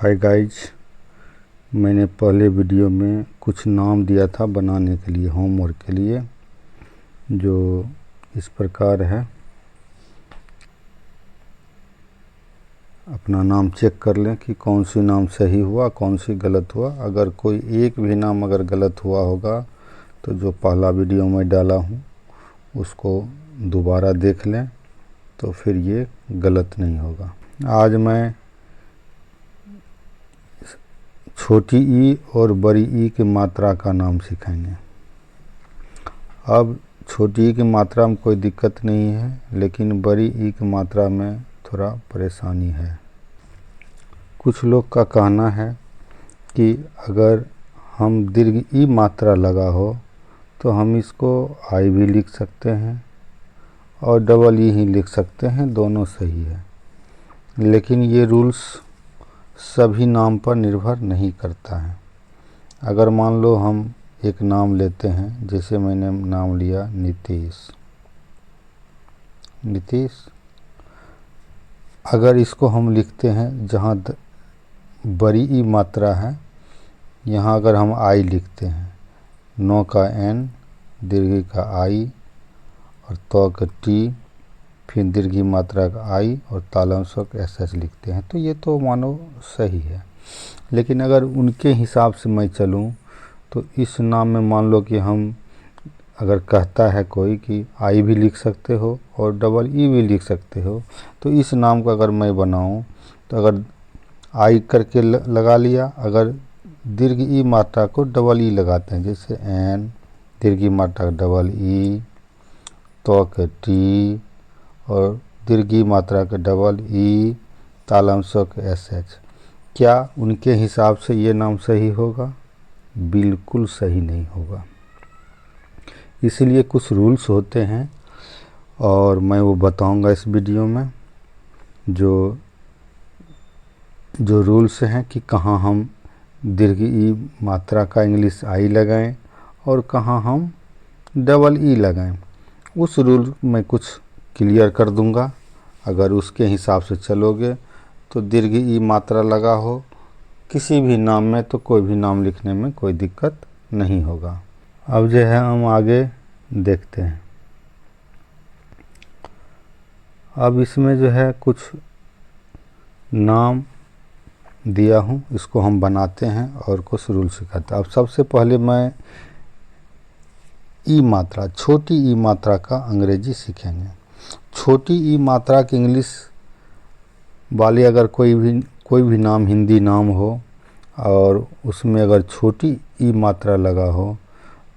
Hi guys, मैंने पहले video में कुछ नाम दिया था बनाने के लिए, होमवर्क के लिए, जो इस प्रकार है। अपना नाम चेक कर लें कि कौन सी नाम सही हुआ, कौन सी गलत हुआ। अगर कोई एक भी नाम अगर गलत हुआ होगा तो जो पहला वीडियो मैं डाला हूँ उसको दोबारा देख लें, तो फिर ये गलत नहीं होगा। आज मैं छोटी ई और बड़ी ई की मात्रा का नाम सिखाएंगे। अब छोटी ई की मात्रा में कोई दिक्कत नहीं है, लेकिन बड़ी ई की मात्रा में थोड़ा परेशानी है। कुछ लोग का कहना है कि अगर हम दीर्घ ई मात्रा लगा हो तो हम इसको आई भी लिख सकते हैं और डबल ई ही लिख सकते हैं, दोनों सही है। लेकिन ये रूल्स सभी नाम पर निर्भर नहीं करता है। अगर मान लो हम एक नाम लेते हैं, जैसे मैंने नाम लिया नीतीश। अगर इसको हम लिखते हैं जहाँ बड़ी ई मात्रा है, यहाँ अगर हम आई लिखते हैं, नो का एन, दीर्घी का आई और तो का टी, फिर दीर्घी मात्रा का आई और तालंश का एस एच लिखते हैं, तो ये तो मानो सही है। लेकिन अगर उनके हिसाब से मैं चलूँ तो इस नाम में मान लो कि हम अगर कहता है कोई कि आई भी लिख सकते हो और डबल ई भी लिख सकते हो, तो इस नाम को अगर मैं बनाऊं तो अगर आई करके लगा लिया, अगर दीर्घ ई मात्रा को डबल ई लगाते हैं, जैसे एन, दीर्घी मात्रा डबल ई, तो के टी और दीर्घी मात्रा के डबल ई, तालंशों के एस एच, क्या उनके हिसाब से ये नाम सही होगा? बिल्कुल सही नहीं होगा। इसलिए कुछ रूल्स होते हैं और मैं वो बताऊंगा इस वीडियो में। जो रूल्स हैं कि कहाँ हम दीर्घ ई मात्रा का इंग्लिश आई लगाएं और कहाँ हम डबल ई लगाएं, उस रूल में कुछ क्लियर कर दूंगा। अगर उसके हिसाब से चलोगे तो दीर्घ ई मात्रा लगा हो किसी भी नाम में तो कोई भी नाम लिखने में कोई दिक्कत नहीं होगा। अब जो है हम आगे देखते हैं। अब इसमें जो है कुछ नाम दिया हूँ, इसको हम बनाते हैं और कुछ रूल सिखाते हैं। अब सबसे पहले मैं ई मात्रा, छोटी ई मात्रा का अंग्रेजी सीखेंगे। छोटी ई मात्रा की इंग्लिश वाले अगर कोई भी नाम हिंदी नाम हो और उसमें अगर छोटी ई मात्रा लगा हो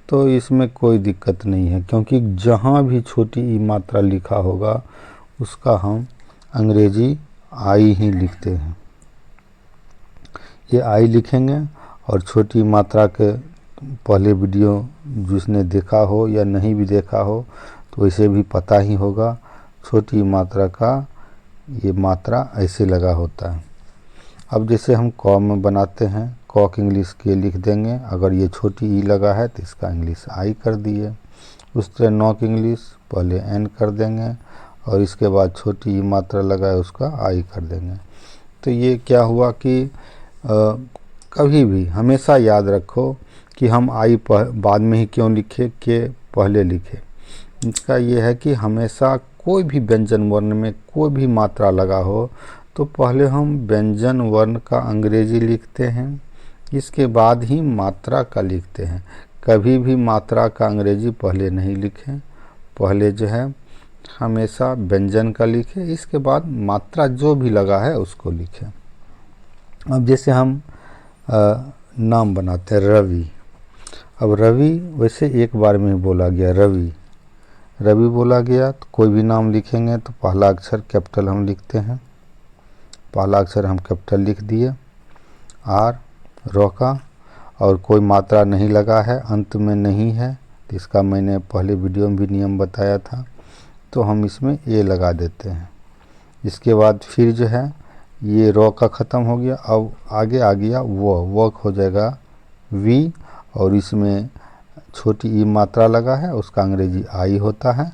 तो इसमें कोई दिक्कत नहीं है, क्योंकि जहाँ भी छोटी ई मात्रा लिखा होगा उसका हम अंग्रेजी आई ही लिखते हैं। ये आई लिखेंगे और छोटी मात्रा के पहले वीडियो जिसने देखा हो या नहीं भी देखा हो तो इसे भी पता ही होगा, छोटी मात्रा का ये मात्रा ऐसे लगा होता है। अब जैसे हम क में बनाते हैं, क की इंग्लिश के लिख देंगे, अगर ये छोटी ई लगा है तो इसका इंग्लिश आई कर दिए। उस तरह नौ की इंग्लिश पहले एन कर देंगे और इसके बाद छोटी ई मात्रा लगा है उसका आई कर देंगे। तो ये क्या हुआ कि कभी भी हमेशा याद रखो कि हम आई बाद में ही क्यों लिखे, के पहले लिखे। इसका ये है कि हमेशा कोई भी व्यंजन वर्ण में कोई भी मात्रा लगा हो तो पहले हम व्यंजन वर्ण का अंग्रेजी लिखते हैं, इसके बाद ही मात्रा का लिखते हैं। कभी भी मात्रा का अंग्रेजी पहले नहीं लिखें, पहले जो है हमेशा व्यंजन का लिखें, इसके बाद मात्रा जो भी लगा है उसको लिखें। अब जैसे हम नाम बनाते हैं रवि। अब रवि वैसे एक बार में बोला गया, रवि बोला गया तो कोई भी नाम लिखेंगे तो पहला अक्षर कैपिटल हम लिखते हैं। पहला अक्षर हम कैपिटल लिख दिए, आर, रो का, और कोई मात्रा नहीं लगा है, अंत में नहीं है, तो इसका मैंने पहले वीडियो में भी नियम बताया था, तो हम इसमें ए लगा देते हैं। इसके बाद फिर जो है ये रो का ख़त्म हो गया, अब आगे आ गया वो हो जाएगा वी, और इसमें छोटी ई मात्रा लगा है उसका अंग्रेजी आई होता है,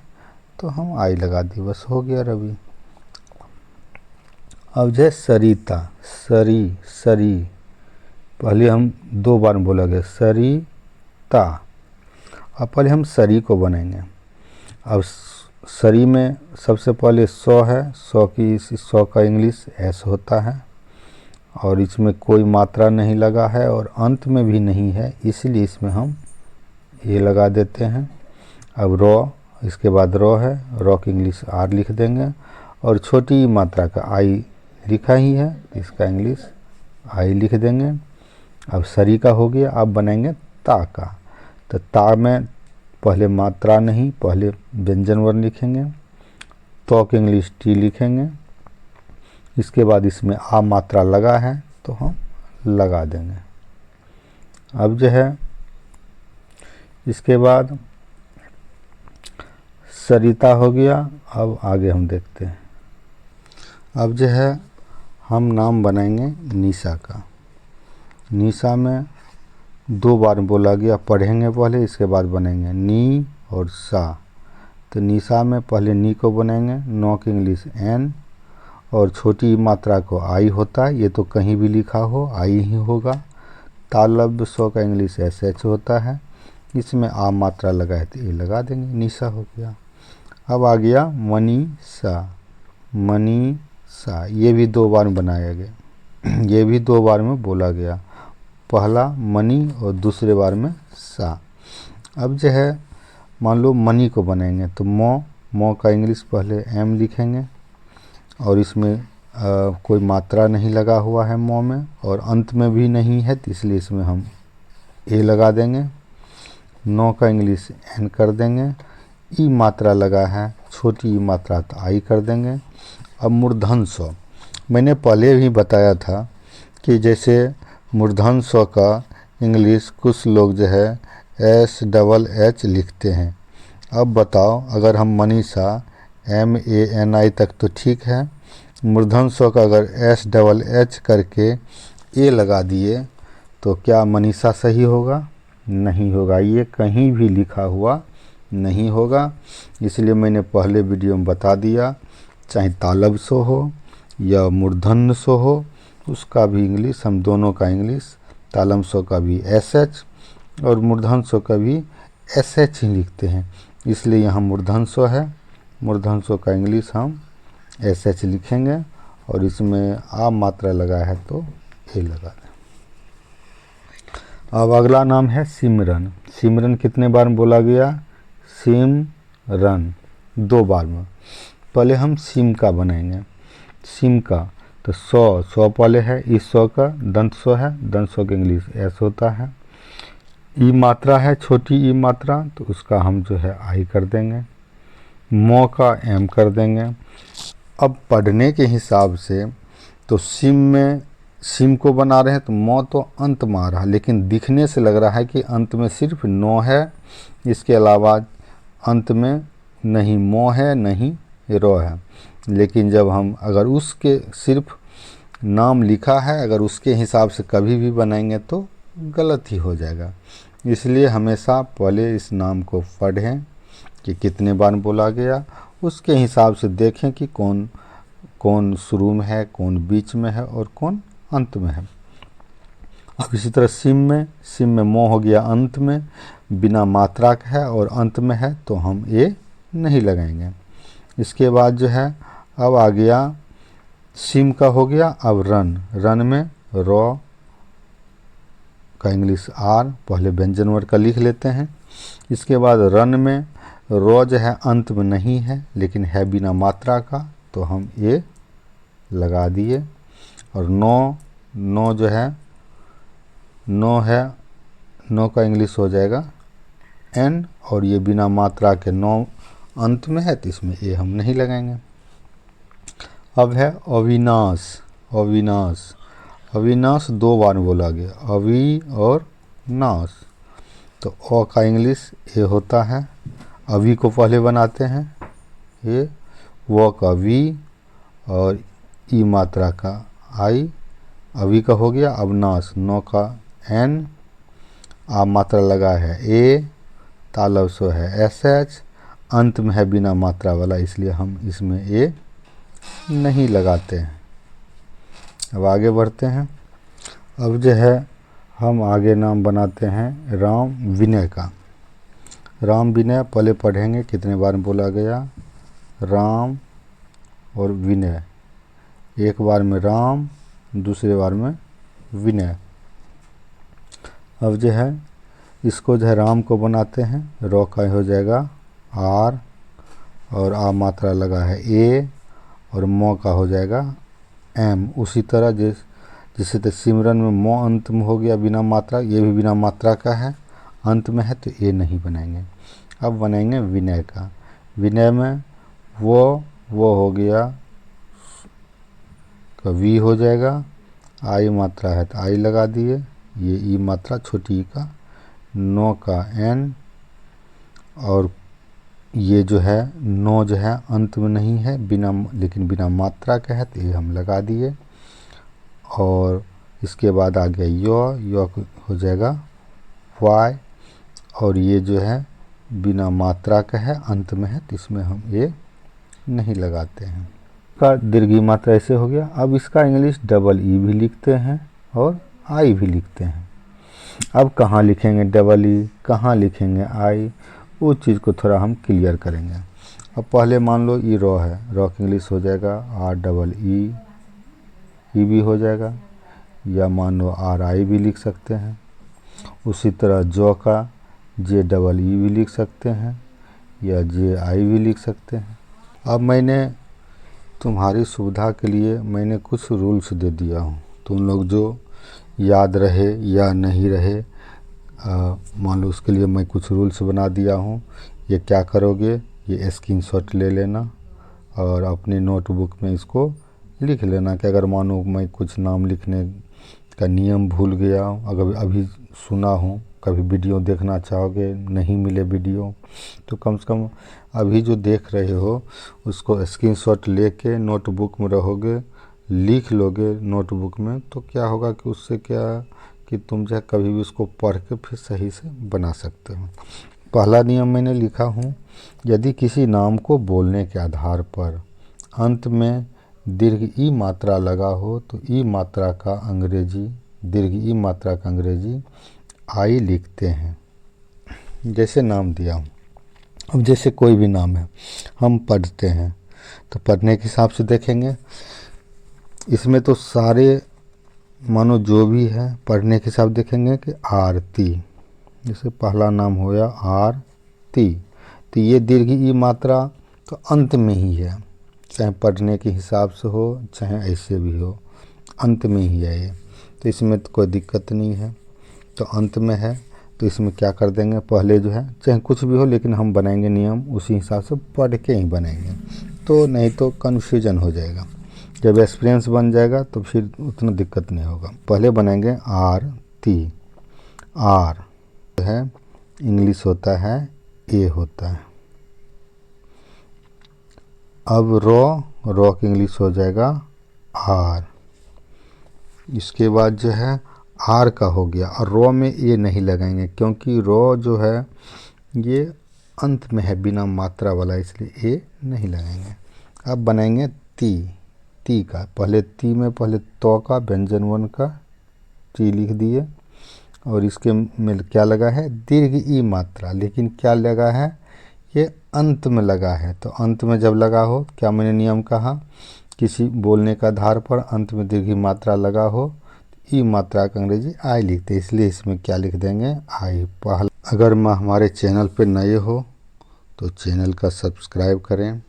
तो हम आई लगा दी, बस हो गया रवि। अब जो है सरिता, सरी पहले हम 2 बार बोला गया सरिता। अब पहले हम सरी को बनाएंगे। अब सरी में सबसे पहले सौ है, सौ का इंग्लिश एस होता है और इसमें कोई मात्रा नहीं लगा है और अंत में भी नहीं है, इसलिए इसमें हम ये लगा देते हैं। अब रॉ, इसके बाद रॉ है, रॉ की इंग्लिश आर लिख देंगे और छोटी मात्रा का आई लिखा ही है, इसका इंग्लिश आई लिख देंगे। अब सरी का हो गया। अब बनाएंगे ता का। तो ता में पहले मात्रा नहीं, पहले व्यंजन वर्ण लिखेंगे, तो की इंग्लिश टी लिखेंगे। इसके बाद इसमें आ मात्रा लगा है तो हम लगा देंगे। अब जो है इसके बाद सरिता हो गया। अब आगे हम देखते हैं। अब जो है हम नाम बनाएंगे निशा का। निशा में 2 बार बोला गया, पढ़ेंगे पहले, इसके बाद बनेंगे नी और सा। तो निशा में पहले नी को बनाएंगे, नौ की इंग्लिश एन और छोटी मात्रा को आई होता है, ये तो कहीं भी लिखा हो आई ही होगा। तालब्य सौ का इंग्लिश एस एच होता है, इसमें आ मात्रा लगा है तो ये लगा देंगे, निशा हो गया। अब आ गया मनीषा, मनीषा, ये भी 2 बार बनाया गया, ये भी 2 बार में बोला गया, पहला मनी और दूसरे बार में सा। अब जो है मान लो मनी को बनाएंगे तो मो का इंग्लिश पहले एम लिखेंगे और इसमें कोई मात्रा नहीं लगा हुआ है मो में और अंत में भी नहीं है, तो इसलिए इसमें हम ए लगा देंगे। नौ का इंग्लिश एन कर देंगे, ई मात्रा लगा है, छोटी ई मात्रा तो आई कर देंगे। अब मूर्धन स्व, मैंने पहले भी बताया था कि जैसे मूर्धन स्व का इंग्लिश कुछ लोग जो है SHH लिखते हैं। अब बताओ, अगर हम मनीषा MANI तक तो ठीक है, मूर्धन स्व का अगर SHH करके ए लगा दिए तो क्या मनीषा सही होगा? नहीं होगा, ये कहीं भी लिखा हुआ नहीं होगा। इसलिए मैंने पहले वीडियो में बता दिया, चाहे तालब सो हो या मूर्धन्य सो हो, उसका भी इंग्लिश, हम दोनों का इंग्लिश, तालम सो का भी SH और मूर्धन सो का भी SH ही लिखते हैं, इसलिए यहाँ मूर्धन सो है, मूर्धन सो का इंग्लिश हम SH लिखेंगे और इसमें आ मात्रा लगा है तो ए लगा दें। अब अगला नाम है सिमरन। सिमरन कितने बार में बोला गया? सिमरन 2 बार में। पहले हम सिम का बनाएंगे, सिम का तो सौ पहले है, इस सौ का दंत सौ है, दंत सौ का इंग्लिश एस होता है। ई मात्रा है, छोटी ई मात्रा, तो उसका हम जो है आई कर देंगे, मो का एम कर देंगे। अब पढ़ने के हिसाब से तो सिम में सिम को बना रहे हैं तो मो तो अंत में आ रहा, लेकिन दिखने से लग रहा है कि अंत में सिर्फ नो है, इसके अलावा अंत में नहीं मो है नहीं रो है। लेकिन जब हम अगर उसके सिर्फ नाम लिखा है, अगर उसके हिसाब से कभी भी बनाएंगे तो गलत ही हो जाएगा। इसलिए हमेशा पहले इस नाम को पढ़ें कि कितने बार बोला गया, उसके हिसाब से देखें कि कौन कौन शुरू में है, कौन बीच में है और कौन अंत में है। अब इसी तरह सिम में मो हो गया अंत में, बिना मात्रा का है और अंत में है तो हम ये नहीं लगाएंगे। इसके बाद जो है अब आ गया सिम का हो गया। अब रन में रॉ का इंग्लिश आर, पहले व्यंजन वर्ण का लिख लेते हैं। इसके बाद रन में रॉ जो है अंत में नहीं है लेकिन है बिना मात्रा का, तो हम ये लगा दिए। और नो जो है नो का इंग्लिश हो जाएगा एन, और ये बिना मात्रा के नो अंत में है तो इसमें ये हम नहीं लगाएंगे। अब है अविनाश 2 बार बोला गया, अवि और नाश, तो अ का इंग्लिश ए होता है, अवि को पहले बनाते हैं ए, वो का वी और ई मात्रा का आई, अवि का हो गया। अब नाश, नो का एन, आ मात्रा लगा है ए, तालब सो है SH, अंत में है बिना मात्रा वाला, इसलिए हम इसमें ए नहीं लगाते हैं। अब आगे बढ़ते हैं। अब जो है हम आगे नाम बनाते हैं राम विनय का। राम विनय पहले पढ़ेंगे कितने बार बोला गया, राम और विनय, एक बार में राम, दूसरे बार में विनय। अब जो है इसको जो है राम को बनाते हैं, रॉ का हो जाएगा आर और आ मात्रा लगा है ए, और मौ का हो जाएगा एम। उसी तरह जैसे तो सिमरन में मौ अंत में हो गया बिना मात्रा, ये भी बिना मात्रा का है, अंत में है तो ए नहीं बनाएंगे। अब बनाएंगे विनय का। विनय में वो हो गया का वी हो जाएगा, आई मात्रा है तो आई लगा दिए, ये ई मात्रा छोटी ई का, नो का एन, और ये जो है नो जो है अंत में नहीं है बिना, लेकिन बिना मात्रा का है तो ये हम लगा दिए। और इसके बाद आ गया यो हो जाएगा वाई, और ये जो है बिना मात्रा का है अंत में है तो इसमें हम ये नहीं लगाते हैं। का दीर्घी मात्रा ऐसे हो गया। अब इसका इंग्लिश डबल ई भी लिखते हैं और आई भी लिखते हैं। अब कहाँ लिखेंगे डबल ई, कहाँ लिखेंगे आई, उस चीज़ को थोड़ा हम क्लियर करेंगे। अब पहले मान लो ई रॉ है, रॉ की इंग्लिश हो जाएगा आर डबल ई भी हो जाएगा, या मान लो आर आई भी लिख सकते हैं। उसी तरह जौ का जे डबल ई भी लिख सकते हैं, या जे आई भी लिख सकते हैं। अब मैंने तुम्हारी सुविधा के लिए मैंने कुछ रूल्स दे दिया हूँ, तुम लोग जो याद रहे या नहीं रहे, मान लो उसके लिए मैं कुछ रूल्स बना दिया हूँ। ये क्या करोगे, ये स्क्रीनशॉट ले लेना और अपनी नोटबुक में इसको लिख लेना कि अगर मानो मैं कुछ नाम लिखने का नियम भूल गया, अगर अभी सुना हूँ, कभी वीडियो देखना चाहोगे नहीं मिले वीडियो, तो कम से कम अभी जो देख रहे हो उसको स्क्रीनशॉट लेके नोटबुक में रहोगे, लिख लोगे नोटबुक में, तो क्या होगा कि उससे क्या कि तुम जो है कभी भी उसको पढ़ के फिर सही से बना सकते हो। पहला नियम मैंने लिखा हूँ, यदि किसी नाम को बोलने के आधार पर अंत में दीर्घ ई मात्रा लगा हो तो ई मात्रा का अंग्रेजी, दीर्घ ई मात्रा का अंग्रेजी आई लिखते हैं। जैसे नाम दिया हूँ, अब जैसे कोई भी नाम है हम पढ़ते हैं तो पढ़ने के हिसाब से देखेंगे, इसमें तो सारे मानो जो भी है पढ़ने के हिसाब देखेंगे कि आरती, जैसे पहला नाम होया आरती, तो ये दीर्घ ई मात्रा तो अंत में ही है, चाहे पढ़ने के हिसाब से हो चाहे ऐसे भी हो, अंत में ही है ये, तो इसमें तो कोई दिक्कत नहीं है। तो अंत में है तो इसमें क्या कर देंगे, पहले जो है चाहे कुछ भी हो लेकिन हम बनाएंगे नियम उसी हिसाब से पढ़ के ही बनेंगे, तो नहीं तो कन्फ्यूजन हो जाएगा। जब एक्सपीरियंस बन जाएगा तो फिर उतना दिक्कत नहीं होगा। पहले बनाएंगे आर ती, आर है इंग्लिश होता है ए होता है। अब रॉ की इंग्लिश हो जाएगा आर। इसके बाद जो है आर का हो गया, और रॉ में ए नहीं लगाएंगे क्योंकि रॉ जो है ये अंत में है बिना मात्रा वाला, इसलिए ए नहीं लगाएंगे। अब बनाएंगे ती का, पहले ती में पहले तो का व्यंजन वन का टी लिख दिए, और इसके में क्या लगा है दीर्घ ई मात्रा, लेकिन क्या लगा है ये अंत में लगा है। तो अंत में जब लगा हो, क्या मैंने नियम कहा, किसी बोलने का आधार पर अंत में दीर्घ ई मात्रा लगा हो, ई मात्रा का अंग्रेजी आई लिखते, इसलिए इसमें क्या लिख देंगे आई। पहला, अगर हमारे चैनल पर नए हो तो चैनल का सब्सक्राइब करें,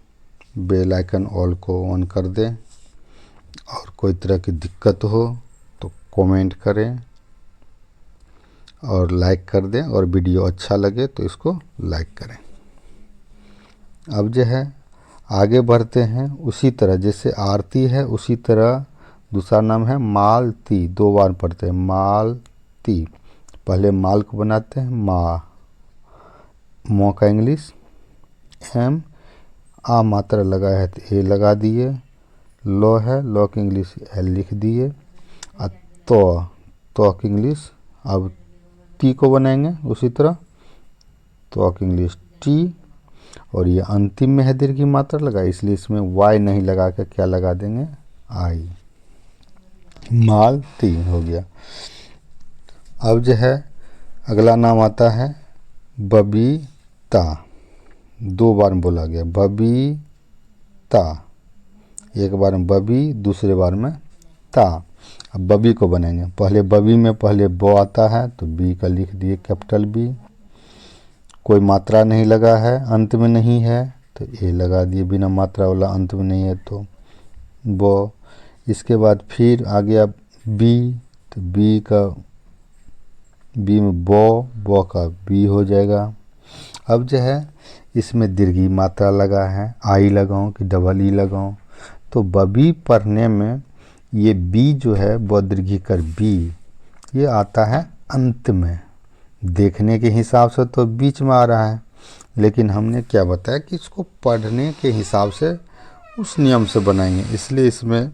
बेल आइकन ऑल को ऑन कर दें, और कोई तरह की दिक्कत हो तो कमेंट करें और लाइक कर दें, और वीडियो अच्छा लगे तो इसको लाइक करें। अब जो है आगे बढ़ते हैं, उसी तरह जैसे आरती है उसी तरह दूसरा नाम है मालती, दो बार पढ़ते हैं मालती। पहले माल को बनाते हैं मौ का इंग्लिश एम, आ मात्रा लगा है तो ए लगा दिए, लो है लो की इंग्लिश एल लिख दिए, और तो की इंग्लिश, अब टी को बनाएंगे उसी तरह तो की इंग्लिश टी, और ये अंतिम में है दीर्घ की मात्रा लगा, इसलिए इसमें वाई नहीं लगा के क्या लगा देंगे आई। मालती हो गया। अब जो है अगला नाम आता है बबीता। 2 बार में बोला गया बबीता, एक बार में बबी, दूसरे बार में ता। अब बबी को बनाएंगे, पहले बबी में पहले ब आता है तो बी का लिख दिए कैपिटल बी, कोई मात्रा नहीं लगा है, अंत में नहीं है तो ए लगा दिए, बिना मात्रा वाला अंत में नहीं है तो ब। इसके बाद फिर आ गया बी, तो बी में ब का बी हो जाएगा। अब जो है इसमें दीर्घी मात्रा लगा है, आई लगाऊं कि डबल ई लगाऊं, तो बबी पढ़ने में ये बी जो है ब दीर्घी कर बी, ये आता है अंत में। देखने के हिसाब से तो बीच में आ रहा है, लेकिन हमने क्या बताया कि इसको पढ़ने के हिसाब से उस नियम से बनाएंगे, इसलिए इसमें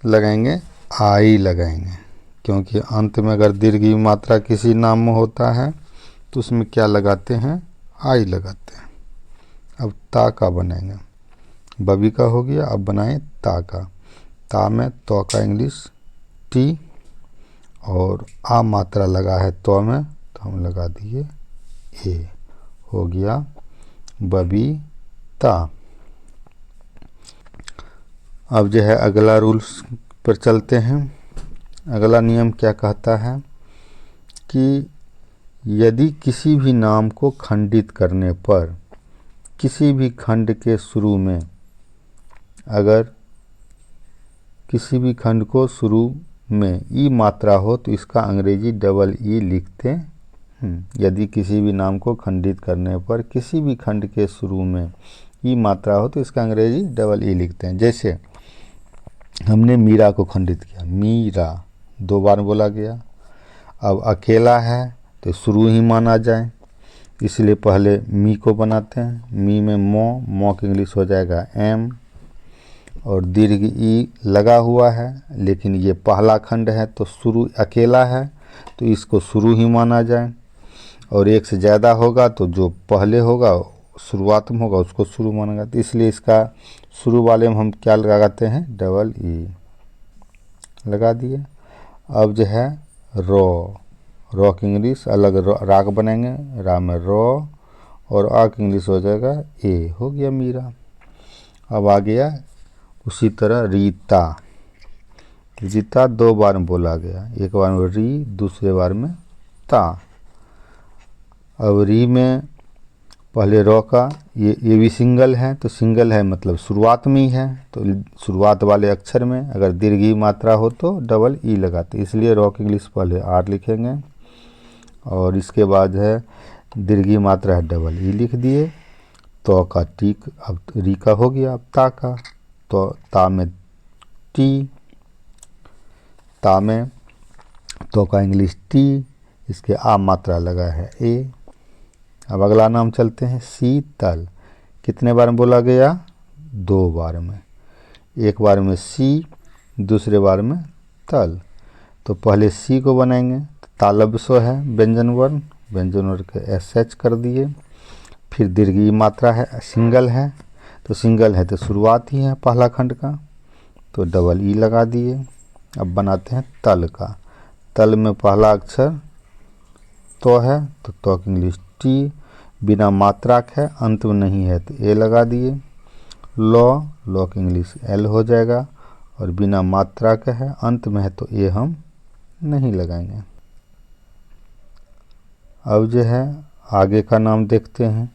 लगाएंगे आई लगाएंगे, क्योंकि अंत में अगर दीर्घी मात्रा किसी नाम में होता है तो उसमें क्या लगाते हैं, आई लगाते हैं। अब ता का बनाएंगे, बबी का हो गया, अब बनाएं ता का। ता में तो का इंग्लिश टी, और आ मात्रा लगा है तो में, तो हम लगा दिए ए, हो गया बबीता। अब जो है अगला रूल्स पर चलते हैं। अगला नियम क्या कहता है कि यदि किसी भी नाम को खंडित करने पर किसी भी खंड के शुरू में, अगर किसी भी खंड को शुरू में ई मात्रा हो तो इसका अंग्रेजी डबल ई लिखते हैं। यदि किसी भी नाम को खंडित करने पर किसी भी खंड के शुरू में ई मात्रा हो तो इसका अंग्रेजी डबल ई लिखते हैं। जैसे हमने मीरा को खंडित किया, मीरा 2 बार बोला गया। अब अकेला है तो शुरू ही माना जाए, इसलिए पहले मी को बनाते हैं। मी में मो की इंग्लिश हो जाएगा एम, और दीर्घ ई लगा हुआ है, लेकिन ये पहला खंड है तो शुरू अकेला है तो इसको शुरू ही माना जाए, और एक से ज़्यादा होगा तो जो पहले होगा शुरुआत में होगा उसको शुरू माना जाता है, इसलिए इसका शुरू वाले में हम क्या लगाते हैं, डबल ई लगा दिए। अब जो है रो की इंग्लिश अलग राग बनाएंगे, रा में रो, और आ की इंग्लिश हो जाएगा ए, हो गया मीरा। अब आ गया उसी तरह रीता। 2 बार में बोला गया, एक बार में री, दूसरे बार में ता। अब री में पहले रो का ये भी सिंगल है, तो सिंगल है मतलब शुरुआत में ही है, तो शुरुआत वाले अक्षर में अगर दीर्घी मात्रा हो तो डबल ई लगाते, इसलिए रो की इंग्लिश पहले आर लिखेंगे, और इसके बाद है दीर्घी मात्रा है डबल ई लिख दिए। तो का टी, अब री का हो गया। अब ता का, तो ता में टी, ता में तो का इंग्लिश टी, इसके आ मात्रा लगा है ए। अब अगला नाम चलते हैं शीतल। कितने बार में बोला गया, 2 बार में, एक बार में सी, दूसरे बार में तल। तो पहले सी को बनाएंगे, तालब सो है व्यंजन वर्ण के एस एच कर दिए, फिर दीर्घी मात्रा है, सिंगल है, तो सिंगल है तो शुरुआत ही है पहला खंड का, तो डबल ई लगा दिए। अब बनाते हैं तल का। तल में पहला अक्षर तो है तो की इंग्लिश टी, बिना मात्रा है, अंत में नहीं है तो ए लगा दिए। लो की इंग्लिश एल हो जाएगा, और बिना मात्रा का है, अंत में है तो ए हम नहीं लगाएंगे। अब जो है आगे का नाम देखते हैं।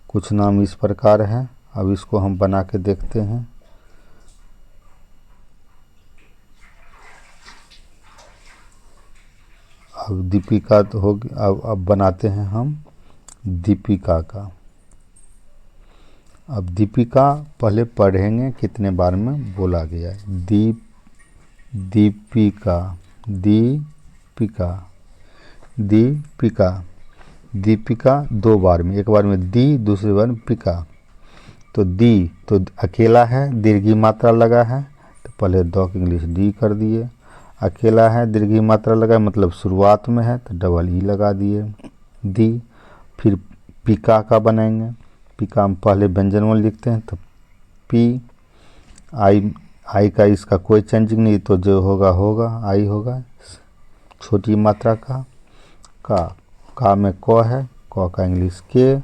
कुछ नाम इस प्रकार है, अब इसको हम बना के देखते हैं। अब दीपिका तो होगी, अब बनाते हैं हम दीपिका का। अब दीपिका पहले पढ़ेंगे कितने बार में बोला गया है। दीपिका, दीपिका, दीपिका, दीपिका 2 बार में, एक बार में दी, दूसरी बार में पिका। तो दी तो अकेला है, दीर्घी मात्रा लगा है, तो पहले दो की इंग्लिश डी कर दिए। अकेला है, दीर्घी मात्रा लगा है, मतलब शुरुआत में है तो डबल ई लगा दिए, दी। फिर पिका का बनाएंगे। पिका में पहले व्यंजन वर्ण लिखते हैं, तो पी, आई आई का इसका कोई चेंजिंग नहीं, तो जो होगा होगा आई होगा। छोटी मात्रा का में क है, क का इंग्लिश के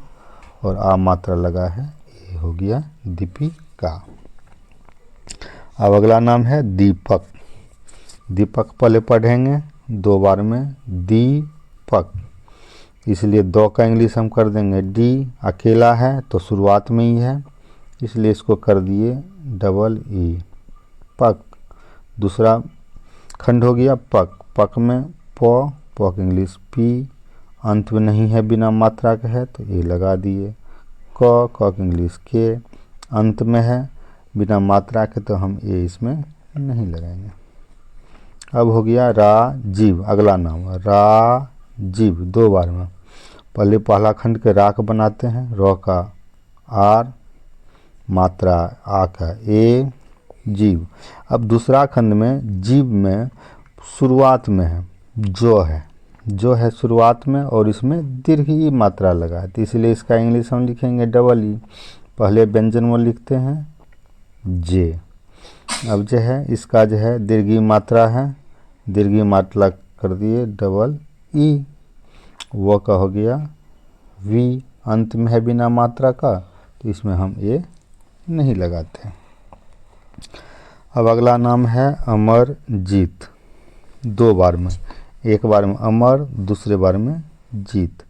और आ मात्रा लगा है, ये हो गया दीपिका। अब अगला नाम है दीपक। दीपक पहले पढ़ेंगे 2 बार में, दीपक, इसलिए 2 का इंग्लिश हम कर देंगे डी, अकेला है तो शुरुआत में ही है इसलिए इसको कर दिए डबल ई, पक। दूसरा खंड हो गया पक, पक में प, प का इंग्लिश पी, अंत में नहीं है बिना मात्रा के है तो ए लगा दिए। क का इंग्लिश के, अंत में है बिना मात्रा के तो हम ए इसमें नहीं लगाएंगे। अब हो गया राजीव, अगला नाम राजीव 2 बार में। पहले पहला खंड के रा का बनाते हैं, र का आर, मात्रा आ का ए, जीव। अब दूसरा खंड में जीव में शुरुआत में है जो है शुरुआत में और इसमें दीर्घ ई मात्रा लगा है तो इसलिए इसका इंग्लिश हम लिखेंगे डबल ई। पहले व्यंजन में लिखते हैं जे। अब जो है इसका जो है दीर्घ ई मात्रा है, दीर्घ ई मात्रा कर दिए डबल ई। वो का हो गया वी, अंत में है बिना मात्रा का तो इसमें हम ए नहीं लगाते हैं। अब अगला नाम है अमरजीत 2 बार में, एक बार में अमर, दूसरे बार में जीत।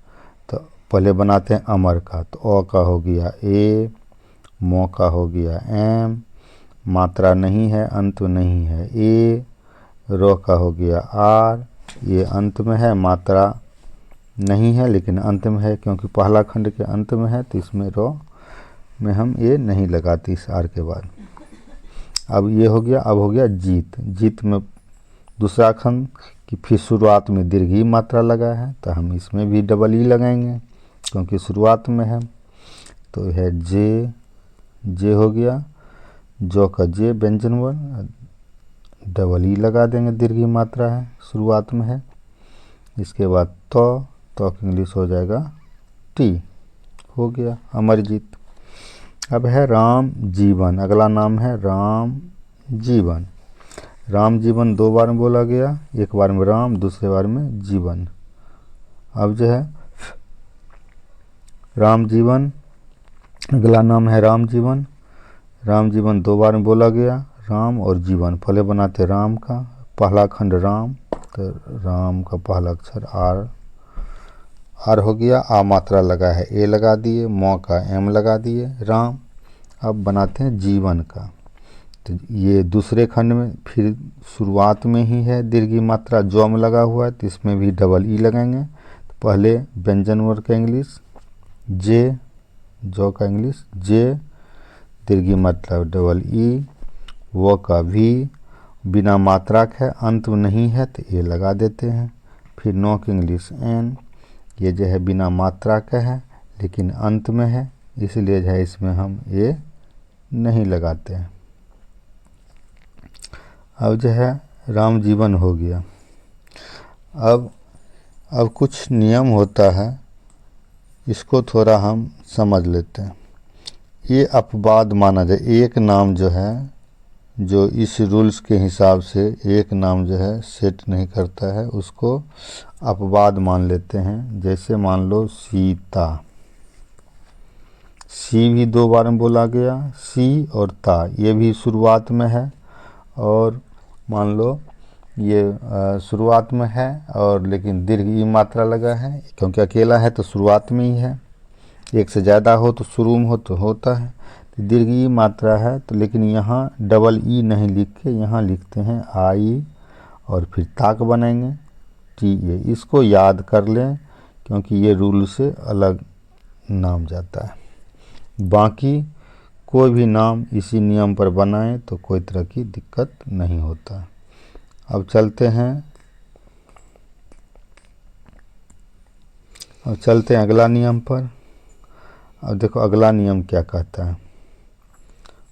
तो पहले बनाते हैं अमर का, तो अ का हो गया ए, मो का हो गया एम, मात्रा नहीं है अंत में नहीं है ए, रो का हो गया आर, ये अंत में है मात्रा नहीं है लेकिन अंत में है क्योंकि पहला खंड के अंत में है तो इसमें रो में हम ये नहीं लगाते इस आर के बाद। अब ये हो गया, अब हो गया जीत। जीत में दूसरा खंड कि फिर शुरुआत में दीर्घ ई मात्रा लगा है तो हम इसमें भी डबल ई लगाएंगे क्योंकि शुरुआत में है। तो है जे हो गया, जो का जे व्यंजन वर्ण, डबल ई लगा देंगे, दीर्घ ई मात्रा है शुरुआत में है। इसके बाद तो इंग्लिश हो जाएगा टी, हो गया अमरजीत। अब है राम जीवन, अगला नाम है राम जीवन। राम जीवन 2 बार में बोला गया, एक बार में राम, दूसरे बार में जीवन। अब जो है राम जीवन, अगला नाम है राम जीवन। राम जीवन 2 बार में बोला गया, राम और जीवन। पहले बनाते राम का, पहला खंड राम, तो राम का पहला अक्षर आर हो गया, आ मात्रा लगा है ए लगा दिए, मौ का एम लगा दिए, राम। अब बनाते हैं जीवन का, तो ये दूसरे खंड में फिर शुरुआत में ही है दीर्घ ई मात्रा जो में लगा हुआ है तो इसमें भी डबल ई लगाएंगे। तो पहले व्यंजन वर्ग का इंग्लिश जे, जो का इंग्लिश जे, दीर्घ ई मात्रा डबल ई, वो का भी बिना मात्रा के अंत में नहीं है तो ए लगा देते हैं। फिर नो का इंग्लिश एन, ये जो है बिना मात्रा का है लेकिन अंत में है इसलिए जो है इसमें हम ए नहीं लगाते हैं। अब जो है राम जीवन हो गया। अब कुछ नियम होता है, इसको थोड़ा हम समझ लेते हैं। ये अपवाद माना जाए, एक नाम जो है जो इस रूल्स के हिसाब से एक नाम जो है सेट नहीं करता है उसको अपवाद मान लेते हैं। जैसे मान लो सीता, सी भी 2 बार में बोला गया, सी और ता ये भी शुरुआत में है और मान लो ये शुरुआत में है और लेकिन दीर्घ ई मात्रा लगा है क्योंकि अकेला है तो शुरुआत में ही है, एक से ज़्यादा हो तो शुरू में हो तो होता है तो दीर्घ ई मात्रा है। तो लेकिन यहाँ डबल ई नहीं लिख के यहाँ लिखते हैं आई और फिर ताक बनाएंगे टी ए। इसको याद कर लें क्योंकि ये रूल से अलग नाम जाता है। बाकी कोई भी नाम इसी नियम पर बनाएं तो कोई तरह की दिक्कत नहीं होता। अब चलते हैं अगला नियम पर। अब देखो अगला नियम क्या कहता है।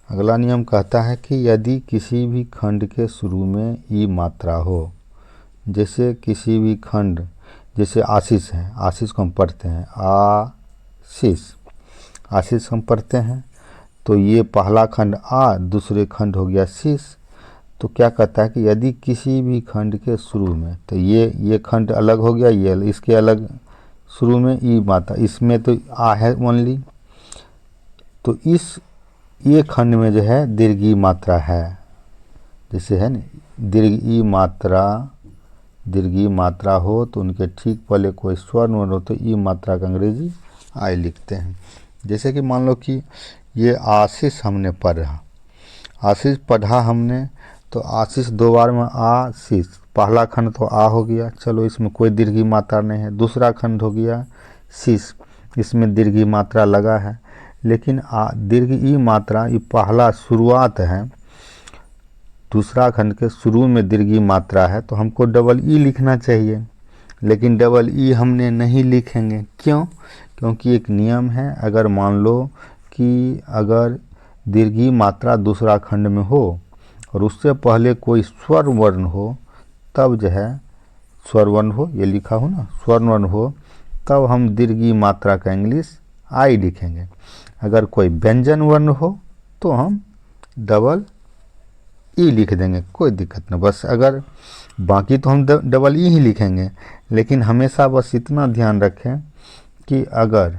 अगला नियम कहता है कि यदि किसी भी खंड के शुरू में ई मात्रा हो, जैसे किसी भी खंड, जैसे आशीष है, आशीष को हम पढ़ते हैं आशीष, आशीष हम पढ़ते हैं तो ये पहला खंड आ, दूसरे खंड हो गया शीश। तो क्या कहता है कि यदि किसी भी खंड के शुरू में, तो ये खंड अलग हो गया, ये इसके अलग शुरू में ई मात्रा, इसमें तो आ है ओनली, तो ये खंड में जो है दीर्घी मात्रा है। जैसे है ना दीर्घी मात्रा हो तो उनके ठीक पहले कोई स्वर्ण वर्ण हो तो ई मात्रा का अंग्रेजी आई लिखते हैं। जैसे कि मान लो कि ये आशीष हमने पढ़ा, आशीष पढ़ा हमने, तो आशीष 2 बार में आशीष, पहला खंड तो आ हो गया, चलो इसमें कोई दीर्घी मात्रा नहीं है। दूसरा खंड हो गया शीश, इसमें दीर्घी मात्रा लगा है, लेकिन दीर्घ ई मात्रा ये पहला शुरुआत है, दूसरा खंड के शुरू में दीर्घी मात्रा है, तो हमको डबल ई लिखना चाहिए, लेकिन डबल ई हमने नहीं लिखेंगे। क्यों? क्योंकि एक नियम है, अगर मान लो कि अगर दीर्घी मात्रा दूसरा खंड में हो और उससे पहले कोई स्वर वर्ण हो, तब जो है स्वर वर्ण हो, ये लिखा हो ना, स्वर वर्ण हो, तब हम दीर्घी मात्रा का इंग्लिश आई लिखेंगे। अगर कोई व्यंजन वर्ण हो तो हम डबल ई लिख देंगे, कोई दिक्कत नहीं। बस अगर बाकी तो हम डबल ई ही लिखेंगे, लेकिन हमेशा बस इतना ध्यान रखें कि अगर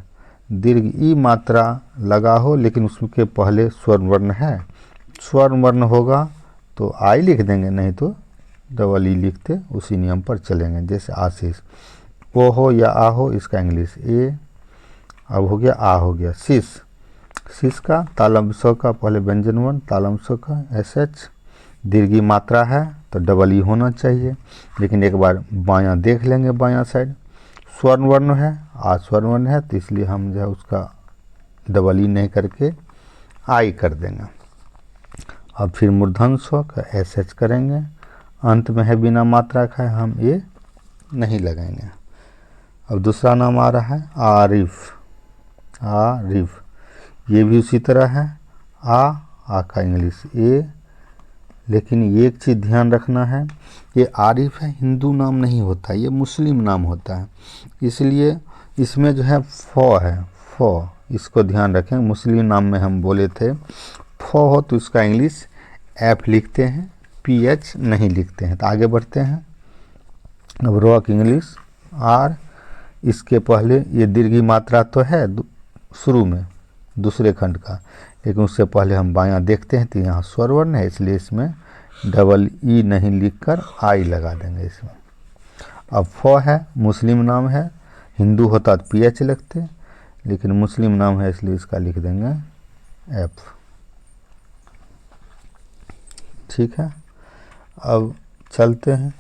दीर्घ ई मात्रा लगा हो लेकिन उसके पहले स्वर वर्ण है, स्वर वर्ण होगा तो आई लिख देंगे, नहीं तो डबल ई लिखते उसी नियम पर चलेंगे। जैसे आशीष, ओ हो या आ हो, इसका इंग्लिश ए, अब हो गया आ हो गया शीश, शीश का तालम स का पहले व्यंजन वर्ण, तालम स का एस एच, दीर्घी मात्रा है तो डबल ई होना चाहिए, लेकिन एक बार बायां देख लेंगे, बायां साइड स्वर्ण वर्ण है, आ स्वर्ण वर्ण है, तो इसलिए हम जो है उसका डबल ई नहीं करके आई कर देंगे। अब फिर मूर्धन स्व का एस एच करेंगे, अंत में है बिना मात्रा का है, हम ये नहीं लगाएंगे। अब दूसरा नाम आ रहा है आरिफ, आरिफ, ये भी उसी तरह है, आ का इंग्लिश ए, लेकिन ये एक चीज़ ध्यान रखना है, ये आरिफ है, हिंदू नाम नहीं होता, ये मुस्लिम नाम होता है, इसलिए इसमें जो है फ है, फ, इसको ध्यान रखें। मुस्लिम नाम में हम बोले थे फ हो तो इसका इंग्लिश एफ लिखते हैं, पी एच नहीं लिखते हैं। तो आगे बढ़ते हैं। अब रॉक इंग्लिश आर, इसके पहले ये दीर्घी मात्रा तो है शुरू में दूसरे खंड का, लेकिन उससे पहले हम बायां देखते हैं तो यहाँ स्वर वर्ण है, इसलिए इसमें डबल ई नहीं लिखकर आई लगा देंगे इसमें। अब फ है, मुस्लिम नाम है, हिंदू होता तो पी एच लिखते, लेकिन मुस्लिम नाम है इसलिए इसका लिख देंगे एफ। ठीक है, अब चलते हैं,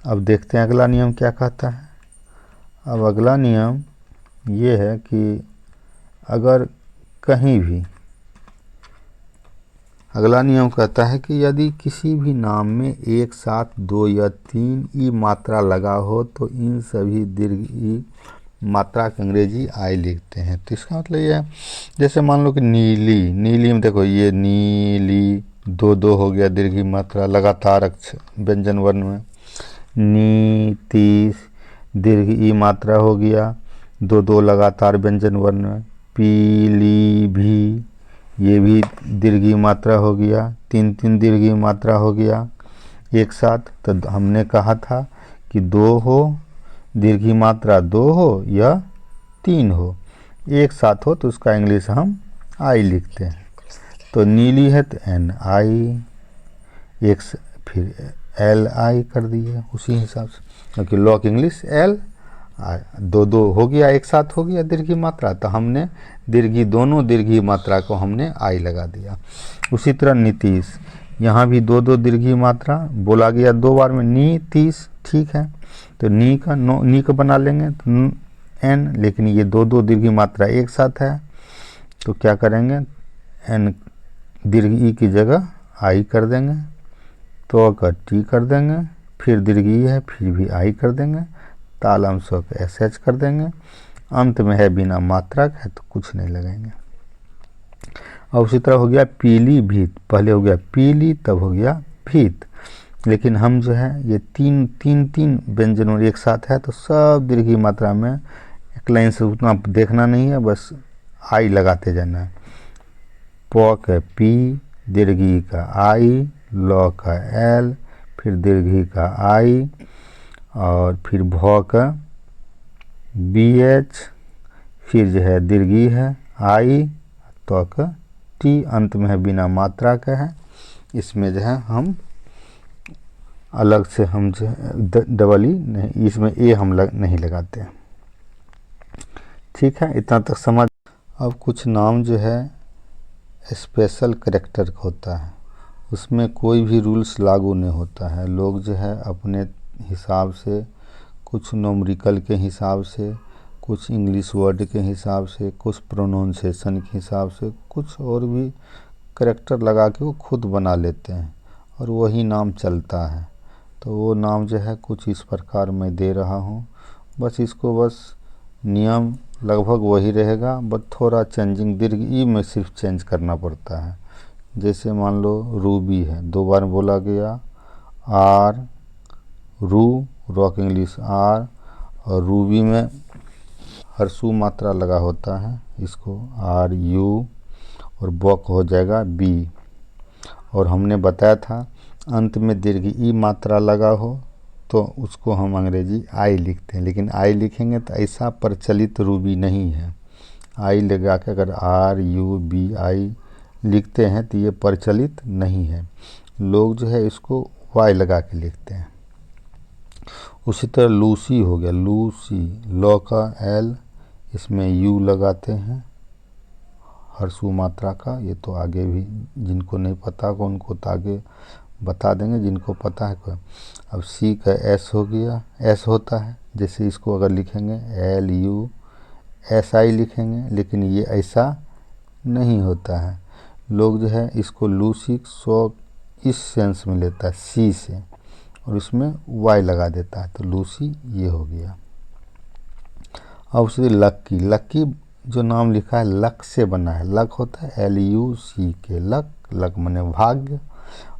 अब देखते हैं अगला नियम क्या कहता है। अब अगला नियम ये है कि अगर कहीं भी, अगला नियम कहता है कि यदि किसी भी नाम में एक साथ 2 या 3 ई मात्रा लगा हो तो इन सभी दीर्घ ई मात्रा के अंग्रेजी आई लिखते हैं। तो इसका मतलब ये है, जैसे मान लो कि नीली, नीली में देखो ये नीली 2 हो गया दीर्घी मात्रा लगातार अक्षर व्यंजन वर्ण में, नीतीश दीर्घ ई मात्रा हो गया 2 लगातार व्यंजन वर्ण में, पीली भी, ये भी दीर्घी मात्रा हो गया, 3 दीर्घी मात्रा हो गया एक साथ। तो हमने कहा था कि 2 हो दीर्घी मात्रा 2 हो या 3 हो, एक साथ हो तो उसका इंग्लिश हम आई लिखते हैं। तो नीली है तो एन आई, एक फिर एल आई कर दिए उसी हिसाब से, क्योंकि लॉक इंग्लिश एल 2 हो गया, एक साथ हो गया दीर्घी मात्रा, तो हमने दीर्घी दोनों दीर्घी मात्रा को हमने आई लगा दिया। उसी तरह नीतीश, यहाँ भी 2 दीर्घी मात्रा बोला गया 2 बार में, नीतीश, ठीक है, तो नी का बना लेंगे तो एन, लेकिन ये 2 दीर्घी मात्रा एक साथ है, तो क्या करेंगे, एन दीर्घ ई की जगह आई कर देंगे, तो का टी कर देंगे, फिर दीर्घ ई है फिर भी आई कर देंगे, तालम स्व का एस एच कर देंगे, अंत में है बिना मात्रा का है तो कुछ नहीं लगाएंगे। और उसी तरह हो गया पीली भीत, पहले हो गया पीली तब हो गया भीत, लेकिन हम जो है ये तीन व्यंजन एक साथ है तो सब दीर्घी मात्रा में, एक लाइन से उतना देखना नहीं है, बस आई लगाते जाना है। प का पी, दीर्घी का आई, ल का एल, फिर दीर्घी का आई, और फिर भ का बी एच, फिर जो है दीर्घी है आई, तो का टी, अंत में है बिना मात्रा का है। इसमें जो है हम अलग से हम जो है डबल ई नहीं, इसमें ए हम नहीं लगाते हैं। ठीक है, इतना तक समझ। अब कुछ नाम जो है स्पेशल करैक्टर का होता है, उसमें कोई भी रूल्स लागू नहीं होता है। लोग जो है अपने हिसाब से, कुछ न्यूमेरिकल के हिसाब से, कुछ इंग्लिश वर्ड के हिसाब से, कुछ प्रोनाउंसिएशन के हिसाब से, कुछ और भी करैक्टर लगा के वो खुद बना लेते हैं और वही नाम चलता है। तो वो नाम जो है कुछ इस प्रकार मैं दे रहा हूँ, बस इसको बस नियम लगभग वही रहेगा, बट थोड़ा चेंजिंग दीर्घ ई में सिर्फ चेंज करना पड़ता है। जैसे मान लो रूबी है, 2 बार बोला गया, आर रू, रॉक इंग्लिश आर, और रूबी में हर्षु मात्रा लगा होता है, इसको आर यू, और बॉक हो जाएगा बी। और हमने बताया था अंत में दीर्घ ई मात्रा लगा हो तो उसको हम अंग्रेजी आई लिखते हैं, लेकिन आई लिखेंगे तो ऐसा प्रचलित रूबी नहीं है। आई लगा के अगर आर यू बी आई लिखते हैं तो ये प्रचलित नहीं है। लोग जो है इसको वाई लगा के लिखते हैं। उसी तरह लूसी हो गया, लूसी, लॉ का एल, इसमें यू लगाते हैं हर्षु मात्रा का। ये तो आगे भी जिनको नहीं पता होगा उनको तो आगे बता देंगे, जिनको पता है कोई। अब सी का एस हो गया, एस होता है, जैसे इसको अगर लिखेंगे एल यू एस आई लिखेंगे, लेकिन ये ऐसा नहीं होता है। लोग जो है इसको लूसी सो इस सेंस में लेता है सी से, और इसमें वाई लगा देता है, तो लूसी ये हो गया। अब उससे लक्की, लक्की जो नाम लिखा है लक से बना है, लक होता है एल यू सी के, लक, लक माने भाग्य।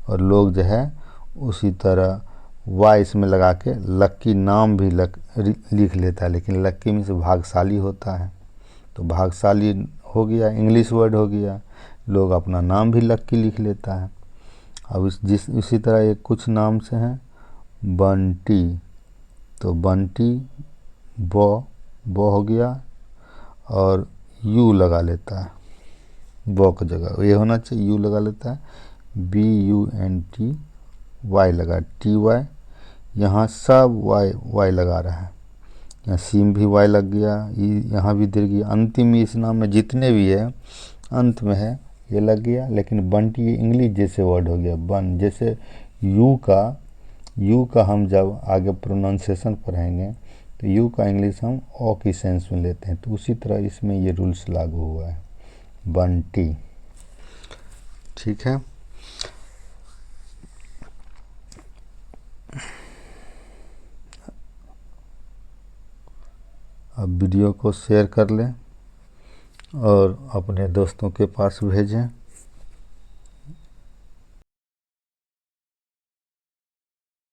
और लोग जो है उसी तरह वाई इसमें लगा के लक्की नाम भी लिख लेता है, लेकिन लक्की में से भाग्यशाली होता है, तो भाग्यशाली हो गया, इंग्लिश वर्ड हो गया, लोग अपना नाम भी लक्की लिख लेता है। अब इसी तरह एक कुछ नाम से हैं बंटी, तो बंटी बो हो गया, और यू लगा लेता है, बो की जगह ये होना चाहिए, यू लगा लेता है, B U N T, Y लगा टी वाई, यहाँ सब वाई लगा रहा है, यहाँ सीम भी वाई लग गया, यहाँ भी दीर्घ, अंतिम इस नाम में जितने भी है अंत में है ये लग गया। लेकिन बंटी ये इंग्लिश जैसे वर्ड हो गया, बन, जैसे यू का हम जब आगे प्रोनाउंसिएशन पढ़ेंगे तो यू का इंग्लिश हम ओ की सेंस में लेते हैं, तो उसी तरह इसमें ये रूल्स लागू हुआ है, बंटी। ठीक है, अब वीडियो को शेयर कर लें और अपने दोस्तों के पास भेजें।